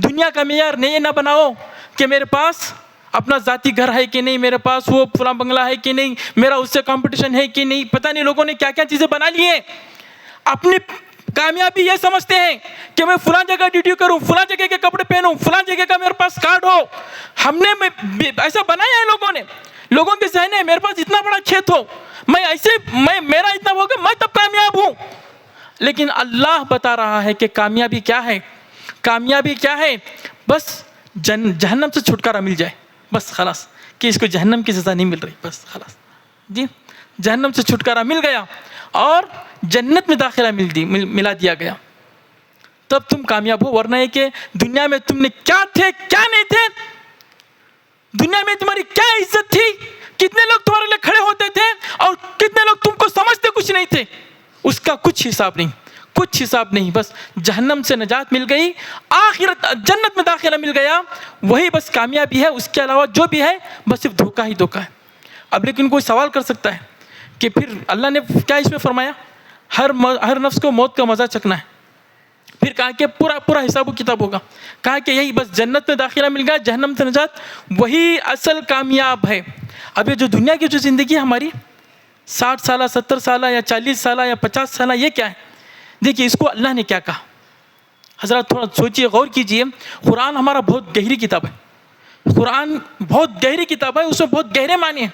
دنیا کا معیار نہیں نہ بناؤ کہ میرے پاس اپنا ذاتی گھر ہے کہ نہیں, میرے پاس وہ فلاں بنگلہ ہے کہ نہیں, میرا اس سے کمپٹیشن ہے کہ نہیں. پتہ نہیں لوگوں نے کیا کیا چیزیں بنا لی ہیں. اپنی کامیابی یہ سمجھتے ہیں کہ میں فلاں جگہ ڈیوٹی کروں, فلاں جگہ کے کپڑے پہنوں, فلاں جگہ کا میرے پاس کارڈ ہو. ہم نے ایسا بنایا ہے لوگوں نے, لوگوں کے ذہن ہے میرے پاس اتنا بڑا کھیت ہو, میرا اتنا ہوگا, میں تب کامیاب ہوں. لیکن اللہ بتا رہا ہے کہ کامیابی کیا ہے. کامیابی کیا ہے؟ بس جہنم سے چھٹکارا مل جائے, بس خلاص, کہ اس کو جہنم کی سزا نہیں مل رہی, بس خلاص جی. جہنم سے چھٹکارا مل گیا اور جنت میں داخلہ ملا دیا گیا, تب تم کامیاب ہو. ورنہ ہے کہ دنیا میں تم نے کیا تھے کیا نہیں تھے, دنیا میں تمہاری کیا عزت تھی, کتنے لوگ تمہارے لیے کھڑے ہوتے تھے اور کتنے لوگ تم کو سمجھتے کچھ نہیں تھے, اس کا کچھ حساب نہیں, کچھ حساب نہیں. بس جہنم سے نجات مل گئی, آخرت جنت میں داخلہ مل گیا, وہی بس کامیابی ہے. اس کے علاوہ جو بھی ہے بس صرف دھوکہ ہی دھوکہ ہے. اب لیکن کوئی سوال کر سکتا ہے کہ پھر اللہ نے کیا اس میں فرمایا, ہر نفس کو موت کا مزہ چکھنا ہے. پھر کہا کہ پورا حساب و کتاب ہوگا. کہا کہ یہی بس جنت میں داخلہ مل گیا, جہنم سے نجات, وہی اصل کامیاب ہے. اب یہ جو دنیا کی جو زندگی ہے ہماری 60 سالہ 70 سالہ یا 40 سالہ یا 50 سالہ, یہ کیا ہے؟ دیکھیے اس کو اللہ نے کیا کہا. حضرات تھوڑا سوچئے, غور کیجئے. قرآن ہمارا بہت گہری کتاب ہے, قرآن بہت گہری کتاب ہے, اس میں بہت گہرے معنی ہیں.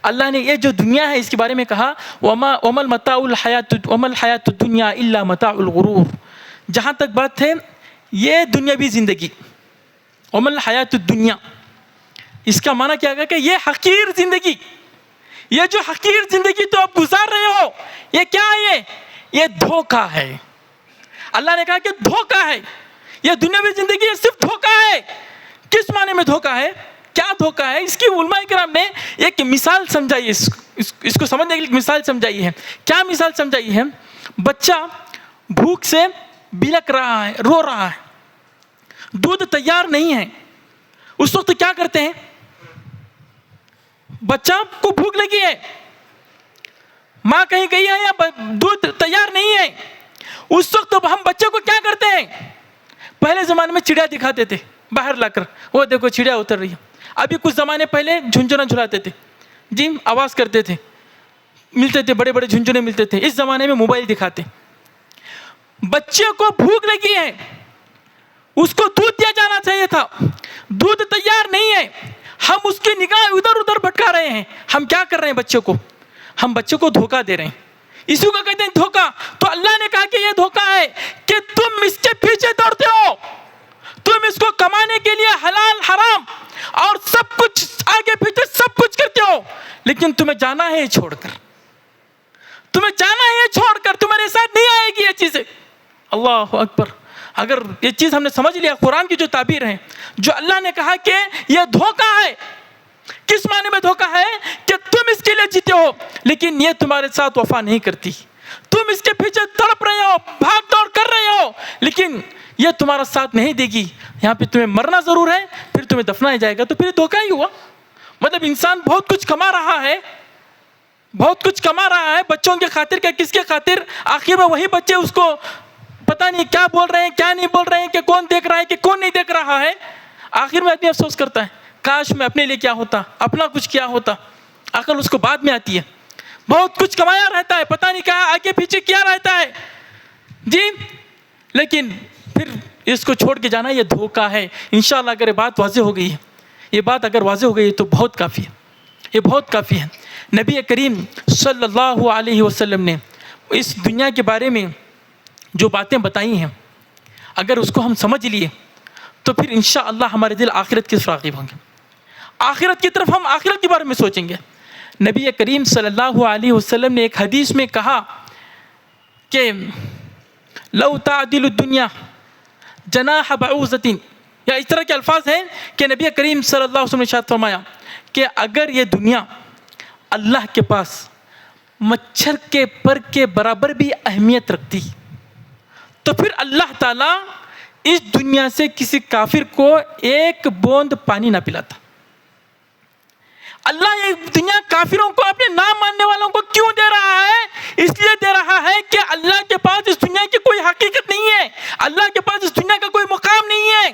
اللہ نے یہ جو دنیا ہے اس کے بارے میں کہا وَمَا الْحَيَاةُ الدُّنْيَا إِلَّا مَتَاعُ الْغُرُورِ. جہاں تک بات ہے یہ دنیاوی زندگی, وَمَا الْحَيَاةُ الدُّنْيَا, اس کا معنی کیا ہے کہ یہ حقیر زندگی, یہ جو حقیر زندگی تو آپ گزار رہے ہو, یہ کیا ہے؟ یہ دھوکہ ہے. اللہ نے کہا کہ دھوکہ ہے, یہ دنیاوی زندگی یہ صرف دھوکہ ہے. کس معنی میں دھوکہ ہے, کیا دھوکہ ہے؟ اس کی علماء کرام نے ایک مثال سمجھائی, اس کو سمجھنے کے لیے مثال سمجھائی ہے. کیا مثال سمجھائی ہے؟ بچہ بھوک سے بلک رہا ہے, رو رہا ہے, دودھ تیار نہیں ہے. اس وقت کیا کرتے ہیں؟ بچہ کو بھوک لگی ہے, ماں کہیں گئی ہے یا دودھ تیار نہیں ہے. اس وقت ہم بچے کو کیا کرتے ہیں؟ پہلے زمانے میں چڑیا دکھاتے تھے باہر لا کر, وہ دیکھو چڑیا اتر رہی ہے. ابھی کچھ زمانے پہلے جھنجھنا جھلاتے تھے, جی آواز کرتے تھے, ملتے تھے بڑے بڑے جھنجھنے ملتے تھے. اس زمانے میں موبائل دکھاتے. بچے کو بھوک لگی ہے, اس کو دودھ دیا جانا چاہیے تھا, دودھ تیار نہیں ہے, ہم اس کی نگاہ ادھر ادھر بھٹکا رہے ہیں. ہم کیا کر رہے ہیں بچے کو؟ ہم بچے کو دھوکہ دے رہے ہیں. اسی کو کہتے ہیں دھوکہ. تو اللہ نے کہا کہ یہ دھوکہ ہے کہ تم اس کے پیچھے دوڑتے ہو, تم اس کو کمانے کے لیے حلال حرام اور سب کچھ آگے پیچھے سب کچھ کرتے ہو, لیکن تمہیں جانا ہے یہ چھوڑ کر, تمہیں جانا ہے یہ چھوڑ کر, تمہارے ساتھ نہیں آئے گی یہ چیزیں. اللہ اکبر. اگر یہ چیز ہم نے سمجھ لیا, قرآن کی جو تعبیر ہے, جو اللہ نے کہا کہ یہ دھوکہ ہے, کس معنی میں دھوکہ ہے؟ کہ تم اس کے لیے جیتے ہو لیکن یہ تمہارے ساتھ وفا نہیں کرتی, تم اس کے پیچھے تڑپ رہے ہو, بھاگ دوڑ کر رہے ہو, لیکن یہ تمہارا ساتھ نہیں دے گی. یہاں پہ تمہیں مرنا ضرور ہے, پھر تمہیں دفنایا جائے گا. تو پھر دھوکہ ہی ہوا. مطلب انسان بہت کچھ کما رہا ہے, بہت کچھ کما رہا ہے, بچوں کے خاطر کیا کس کے خاطر, آخر میں وہی بچے اس کو پتہ نہیں کیا بول رہے ہیں کیا نہیں بول رہے ہیں, کہ کون دیکھ رہا ہے کہ کون نہیں دیکھ رہا ہے. آخر میں آدمی افسوس کرتا ہے, کاش میں اپنے لیے کیا ہوتا, اپنا کچھ کیا ہوتا. عقل اس کو بعد میں آتی ہے. بہت کچھ کمایا رہتا ہے, پتہ نہیں کیا آگے پیچھے کیا رہتا ہے جی, لیکن پھر اس کو چھوڑ کے جانا یہ دھوکہ ہے. انشاءاللہ اگر یہ بات واضح ہو گئی ہے, یہ بات اگر واضح ہو گئی ہے تو بہت کافی ہے. یہ بہت کافی ہے۔ نبی کریم صلی اللہ علیہ وسلم نے اس دنیا کے بارے میں جو باتیں بتائی ہیں، اگر اس کو ہم سمجھ لیے تو پھر انشاءاللہ ہمارے دل آخرت کی طرف راغب ہوں گے، آخرت کی طرف ہم آخرت کے بارے میں سوچیں گے۔ نبی کریم صلی اللہ علیہ وسلم نے ایک حدیث میں کہا کہ لو تعدل الدنیا جناح بعوضۃ، یا اس طرح کے الفاظ ہیں کہ نبی کریم صلی اللہ علیہ وسلم نے ارشاد فرمایا کہ اگر یہ دنیا اللہ کے پاس مچھر کے پر کے برابر بھی اہمیت رکھتی تو پھر اللہ تعالیٰ اس دنیا سے کسی کافر کو ایک بوند پانی نہ پلاتا۔ اللہ یہ دنیا کافروں کو، اپنے نام ماننے والوں کو کیوں دے رہا ہے؟ اس لیے دے رہا ہے کہ اللہ کے پاس اس دنیا کی کوئی حقیقت نہیں ہے، اللہ کے پاس اس دنیا کا کوئی مقام نہیں ہے۔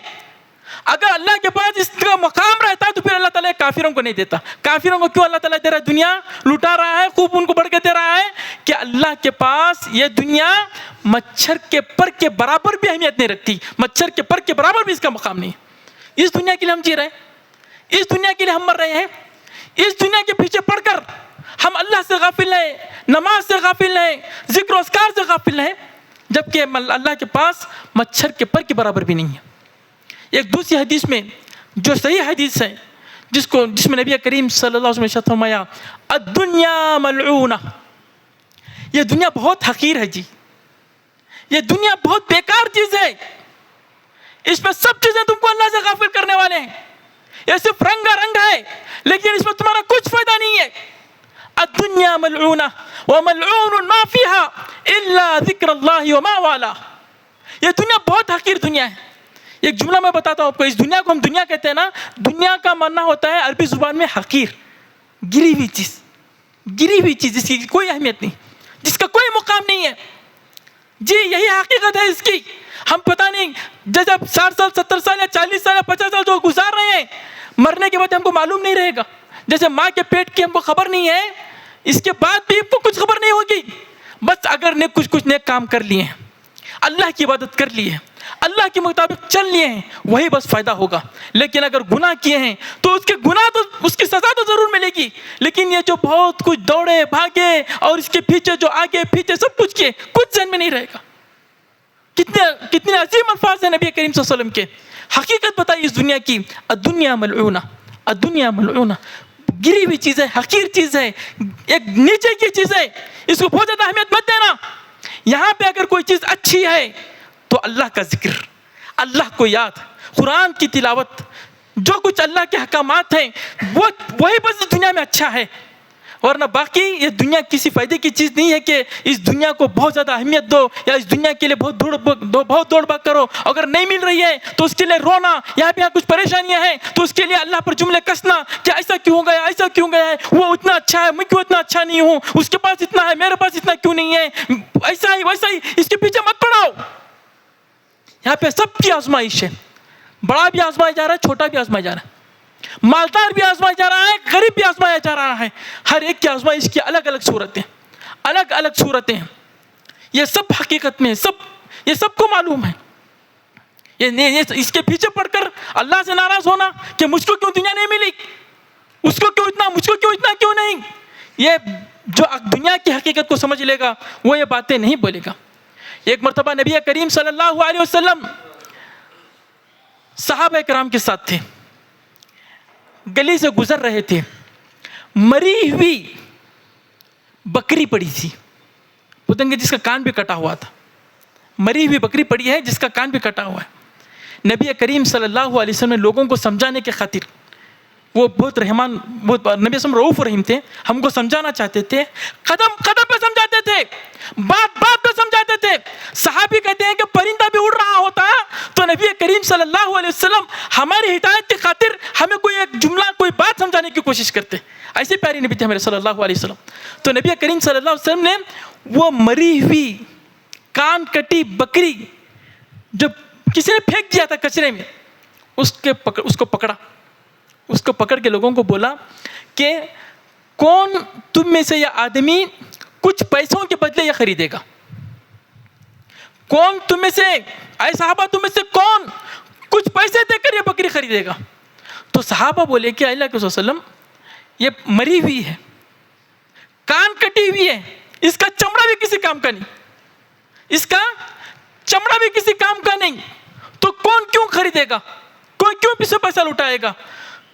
اگر اللہ کے پاس اس کا مقام رہتا تو پھر اللہ تعالیٰ کافروں کو نہیں دیتا۔ کافروں کو کیوں اللہ تعالیٰ دے رہا ہے؟ دنیا لوٹا رہا ہے، خوب ان کو بڑھ کے دے رہا ہے کہ اللہ کے پاس یہ دنیا مچھر کے پر کے برابر بھی اہمیت نہیں رکھتی، مچھر کے پر کے برابر بھی اس کا مقام نہیں ہے۔ اس دنیا کے لیے ہم جی رہے ہیں، اس دنیا کے لیے ہم مر رہے ہیں، اس دنیا کے پیچھے پڑھ کر ہم اللہ سے غافل ہیں، نماز سے غافل ہیں، ذکر و اذکار سے غافل ہیں، جبکہ اللہ کے پاس مچھر کے پر کے برابر بھی نہیں ہے۔ ایک دوسری حدیث میں جو صحیح حدیث ہے، جس میں نبی کریم صلی اللہ علیہ وسلم نے فرمایا الدنیا ملعونہ، یہ دنیا بہت حقیر ہے جی، یہ دنیا بہت بیکار چیز ہے، اس میں سب چیزیں تم کو اللہ سے غافل کرنے والے ہیں، یہ صرف رنگا رنگ ہے لیکن اس میں تمہارا کچھ فائدہ نہیں ہے۔ الدنیا ملعونہ وملعون ما فیہا الا ذکر اللہ وما والا، یہ دنیا بہت حقیر دنیا ہے۔ ایک جملہ میں بتاتا ہوں آپ کو، اس دنیا کو ہم دنیا کہتے ہیں نا، دنیا کا معنی ہوتا ہے عربی زبان میں حقیر، گری ہوئی چیز، گری ہوئی چیز، جس کی کوئی اہمیت نہیں، جس کا کوئی مقام نہیں ہے جی، یہی حقیقت ہے اس کی۔ ہم پتہ نہیں جب 60 سال 70 سال یا 40 سال یا 50 سال جو گزار رہے ہیں، مرنے کے بعد ہم کو معلوم نہیں رہے گا، جیسے ماں کے پیٹ کی ہم کو خبر نہیں ہے، اس کے بعد بھی ہم کو کچھ خبر نہیں ہوگی۔ بس اگر نے کچھ نیک کام کر لیے ہیں، اللہ کی عبادت کر لی ہے، اللہ کے مطابق چل لیے ہیں، وہی بس فائدہ ہوگا۔ لیکن اگر گناہ کیے ہیں تو اس کے گناہ تو اس کی سزا تو ضرور ملے گی، لیکن یہ جو بہت کچھ دوڑے بھاگے اور اس کے پیچھے جو آگے پیچھے سب کچھ کیے، کچھ ذہن میں نہیں رہے گا۔ کتنے عظیم الفاظ ہیں نبی کریم صلی اللہ علیہ وسلم کے۔ حقیقت بتائی اس دنیا کی، الدنیا ملعونہ، الدنیا ملعونہ، گری ہوئی چیز ہے، حقیر چیز ہے، ایک نیچے کی چیز ہے، اس کو بہت زیادہ اہمیت مت دینا۔ یہاں پہ اگر کوئی چیز اچھی ہے تو اللہ کا ذکر، اللہ کو یاد، قرآن کی تلاوت، جو کچھ اللہ کے احکامات ہیں وہی بس اس دنیا میں اچھا ہے، ورنہ باقی یہ دنیا کسی فائدے کی چیز نہیں ہے کہ اس دنیا کو بہت زیادہ اہمیت دو یا اس دنیا کے لیے بہت دوڑ بھاگ کرو۔ اگر نہیں مل رہی ہے تو اس کے لیے رونا، یہاں کچھ پریشانیاں ہیں تو اس کے لیے اللہ پر جملے کسنا کہ ایسا کیوں ہو گیا، ایسا کیوں گیا ہے، وہ اتنا اچھا ہے، میں کیوں اتنا اچھا نہیں ہوں، اس کے پاس اتنا ہے میرے پاس اتنا کیوں نہیں ہے، ایسا ہی ویسا ہی، اس کے پیچھے مت پڑاؤ۔ یہاں پہ سب کی آزمائش ہے، بڑا بھی آزمایا جا رہا ہے، چھوٹا بھی آزمایا جا رہا ہے، مالدار بھی آزمایا جا رہا ہے، غریب بھی آزمایا جا رہا ہے، ہر ایک کی آزمائش کی الگ الگ صورتیں، الگ الگ صورتیں ہیں۔ یہ سب حقیقت میں یہ سب کو معلوم ہے۔ اس کے پیچھے پڑ کر اللہ سے ناراض ہونا کہ مجھ کو کیوں دنیا نہیں ملی، اس کو کیوں اتنا، مجھ کو کیوں اتنا کیوں نہیں، یہ جو دنیا کی حقیقت کو سمجھ لے گا وہ یہ باتیں نہیں بولے گا۔ ایک مرتبہ نبی کریم صلی اللہ علیہ وسلم صحابہ کرام کے ساتھ تھے، گلی سے گزر رہے تھے، مری ہوئی بکری پڑی تھی، پتنگ جس کا کان بھی کٹا ہوا تھا، مری ہوئی بکری پڑی ہے جس کا کان بھی کٹا ہوا ہے۔ نبی کریم صلی اللہ علیہ وسلم نے لوگوں کو سمجھانے کے خاطر، وہ بہت رحمان، بہت نبی وسلم رؤوف رحیم تھے، ہم کو سمجھانا چاہتے تھے، قدم قدم پہ سمجھاتے تھے، بات بات پہ سمجھاتے تھے۔ صحابی کہتے ہیں کہ پرندہ بھی اڑ رہا ہوتا تو نبی کریم صلی اللہ علیہ وسلم ہماری ہدایت کی خاطر ہمیں کوئی ایک جملہ، کوئی بات سمجھانے کی کوشش کرتے، ایسے پیاری نبی تھے ہمارے صلی اللہ علیہ وسلم۔ تو نبی کریم صلی اللہ علیہ وسلم نے وہ مری ہوئی کان کٹی بکری جو کسی نے پھینک دیا تھا کچرے میں، اس کو پکڑا، اس کو پکڑ کے لوگوں کو بولا کہ کون تم میں سے یہ آدمی کچھ پیسوں کے بدلے یہ خریدے گا، کون تم میں سے، اے صحابہ تم میں سے کون کچھ پیسے دے کر یہ بکری خریدے گا؟ تو صحابہ بولے کہ اللہ کے وسلم یہ مری ہوئی ہے, کان کٹی ہوئی ہے, اس کا چمڑا بھی کسی کام کا نہیں, اس کا چمڑا بھی کسی کام کا نہیں, تو کون کیوں خریدے گا, کوئی کیوں اسے پیسہ لٹائے گا؟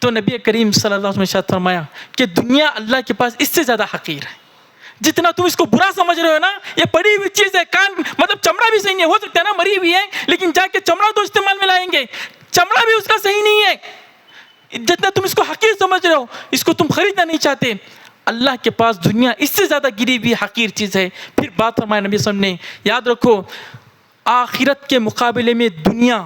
تو نبی کریم صلی اللہ علیہ وسلم نے ارشاد فرمایا کہ دنیا اللہ کے پاس اس سے زیادہ حقیر ہے. جتنا تم اس کو برا سمجھ رہے ہو نا, یہ پڑی ہوئی چیز ہے, کان مطلب چمڑا بھی صحیح نہیں ہو سکتا ہے نا, مری ہوئی ہے, لیکن جا کے چمڑا تو استعمال میں لائیں گے, چمڑا بھی اس کا صحیح نہیں ہے. جتنا تم اس کو حقیر سمجھ رہے ہو, اس کو تم خریدنا نہیں چاہتے, اللہ کے پاس دنیا اس سے زیادہ گری ہوئی حقیر چیز ہے. پھر بات فرمایا نبی صلی اللہ علیہ وسلم نے, یاد رکھو آخرت کے مقابلے میں دنیا,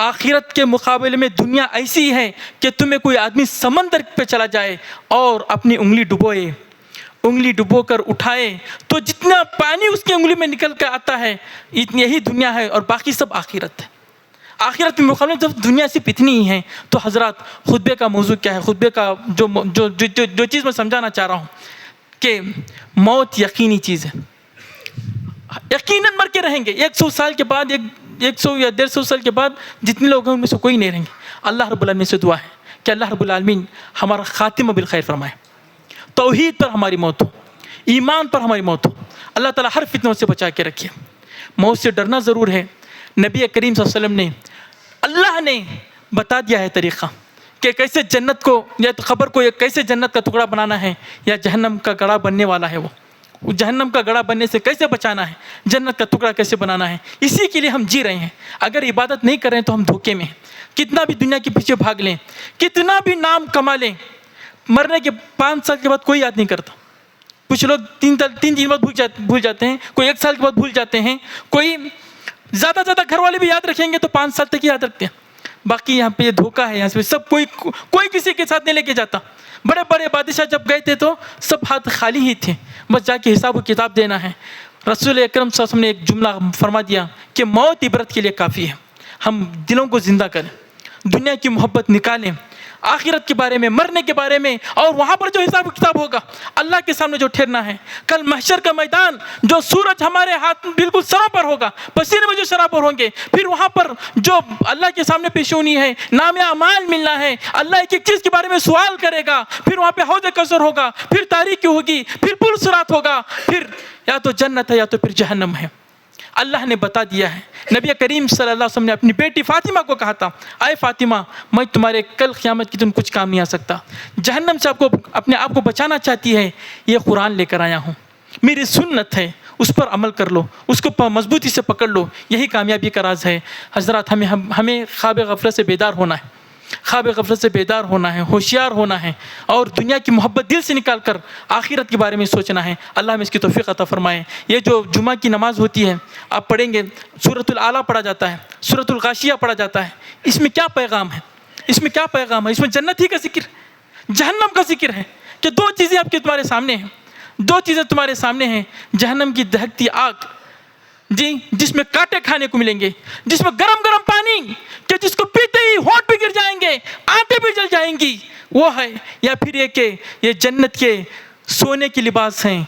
آخرت کے مقابلے میں دنیا ایسی ہے کہ تمہیں کوئی آدمی سمندر پہ چلا جائے اور اپنی انگلی ڈبوئے, انگلی ڈبو کر اٹھائے تو جتنا پانی اس کی انگلی میں نکل کر آتا ہے, یہی دنیا ہے, اور باقی سب آخرت ہے. آخرت میں مقابلے جب دنیا صرف اتنی ہی ہے. تو حضرات خطبے کا موضوع کیا ہے؟ خطبے کا جو چیز میں سمجھانا چاہ رہا ہوں کہ موت یقینی چیز ہے, یقیناً مر کے رہیں گے. 100 سال کے بعد, 100 یا 150 سال کے بعد جتنے لوگ ہیں ان میں سے کوئی نہیں رہیں گے. اللہ رب العالمین سے دعا ہے کہ اللہ رب العالمین ہمارا خاتمہ بالخیر فرمائے, توحید پر ہماری موت ہو, ایمان پر ہماری موت ہو. اللہ تعالیٰ ہر فتنوں سے بچا کے رکھے. موت سے ڈرنا ضرور ہے. نبی کریم صلی اللہ علیہ وسلم نے, اللہ نے بتا دیا ہے طریقہ کہ کیسے جنت کو یا خبر کو کیسے جنت کا ٹکڑا بنانا ہے یا جہنم کا گڑھا بننے والا ہے, وہ جہنم کا گڑھا بننے سے کیسے بچانا ہے, جنت کا ٹکڑا کیسے بنانا ہے. اسی کے لیے ہم جی رہے ہیں. اگر عبادت نہیں کر رہے ہیں تو ہم دھوکے میں ہیں. کتنا بھی دنیا کے پیچھے بھاگ لیں, کتنا بھی نام کما لیں, مرنے کے 5 سال کے بعد کوئی یاد نہیں کرتا. کچھ لوگ 3 دن بعد بھول جاتے ہیں, کوئی 1 سال کے بعد بھول جاتے ہیں, کوئی زیادہ گھر والے بھی یاد رکھیں گے تو 5 سال تک ہی یاد رکھتے ہیں. باقی یہاں پہ یہ دھوکہ ہے, یہاں سے سب کوئی کسی کے ساتھ نہیں لے کے جاتا. بڑے بڑے بادشاہ جب گئے تھے تو سب ہاتھ خالی ہی تھے, بس جا کے حساب و کتاب دینا ہے. رسول اکرم صلی اللہ علیہ وسلم نے ایک جملہ فرما دیا کہ موت عبرت کے لیے کافی ہے. ہم دلوں کو زندہ کریں, دنیا کی محبت نکالیں, آخرت کے بارے میں, مرنے کے بارے میں, اور وہاں پر جو حساب و کتاب ہوگا, اللہ کے سامنے جو ٹھہرنا ہے. کل محشر کا میدان, جو سورج ہمارے ہاتھ بالکل سروں پر ہوگا, پسینے میں جو شرابور ہوں گے, پھر وہاں پر جو اللہ کے سامنے پیشونی ہے, نام اعمال ملنا ہے, اللہ ایک ایک چیز کے بارے میں سوال کرے گا, پھر وہاں پہ حوض کوثر ہوگا, پھر تاریکی ہوگی, پھر پل صراط ہوگا, پھر یا تو جنت ہے یا تو پھر جہنم ہے. اللہ نے بتا دیا ہے. نبی کریم صلی اللہ علیہ وسلم نے اپنی بیٹی فاطمہ کو کہا تھا, اے فاطمہ, میں تمہارے کل قیامت کے دن کچھ کام نہیں آ سکتا, جہنم سے اپنے آپ کو بچانا چاہتی ہے, یہ قرآن لے کر آیا ہوں, میری سنت ہے, اس پر عمل کر لو, اس کو مضبوطی سے پکڑ لو, یہی کامیابی کا راز ہے. حضرات ہمیں خواب غفلت سے بیدار ہونا ہے, خواب غفلت سے بیدار ہونا ہے, ہوشیار ہونا ہے, اور دنیا کی محبت دل سے نکال کر آخرت کے بارے میں سوچنا ہے. اللہ ہمیں اس کی توفیق عطا فرمائے. یہ جو جمعہ کی نماز ہوتی ہے, آپ پڑھیں گے, سورۃ الاعلیٰ پڑھا جاتا ہے, سورۃ الغاشیہ پڑھا جاتا ہے. اس میں کیا پیغام ہے؟ اس میں کیا پیغام ہے؟ اس میں جنت ہی کا ذکر, جہنم کا ذکر ہے, کہ 2 چیزیں آپ کے تمہارے سامنے ہیں, 2 چیزیں تمہارے سامنے ہیں. جہنم کی دہکتی آگ, جی, جس میں کانٹے کھانے کو ملیں گے, جس میں گرم پانی کہ جس کو پیتے ہی ہونٹ پہ گر جائیں گے, آنتیں بھی جل جائیں گی, وہ ہے. یا پھر یہ کہ یہ جنت کے سونے کے لباس ہیں,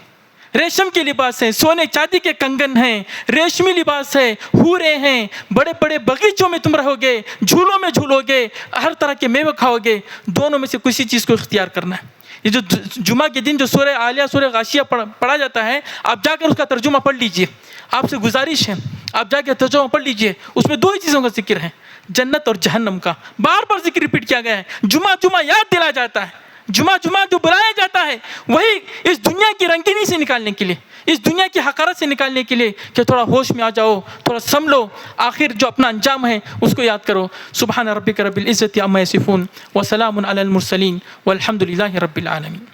ریشم کے لباس ہیں, سونے چاندی کے کنگن ہیں, ریشمی لباس ہے, حوریں ہیں, بڑے بڑے باغیچوں میں تم رہو گے, جھولوں میں جھولو گے, ہر طرح کے میوے کھاؤ گے. دونوں میں سے کسی چیز کو اختیار کرنا ہے. یہ جو جمعہ کے دن جو سورہ عالیہ, سورہ غاشیہ پڑھا جاتا ہے, آپ جا کر اس کا ترجمہ پڑھ لیجئے. آپ سے گزارش ہے, آپ جا کے ترجمہ پڑھ لیجئے. اس میں 2 ہی چیزوں کا ذکر ہے, جنت اور جہنم کا. بار بار ذکر ریپیٹ کیا گیا ہے. جمعہ یاد دلایا جاتا ہے, جمعہ جو بلایا جاتا ہے, وہی اس دنیا کی رنگینی سے نکالنے کے لیے, اس دنیا کی حقارت سے نکالنے کے لیے, کہ تھوڑا ہوش میں آ جاؤ, تھوڑا سنبھلو, آخر جو اپنا انجام ہے اس کو یاد کرو. سبحان ربک رب العزت عما یصفون وسلام علی المرسلین والحمد للہ رب العالمین.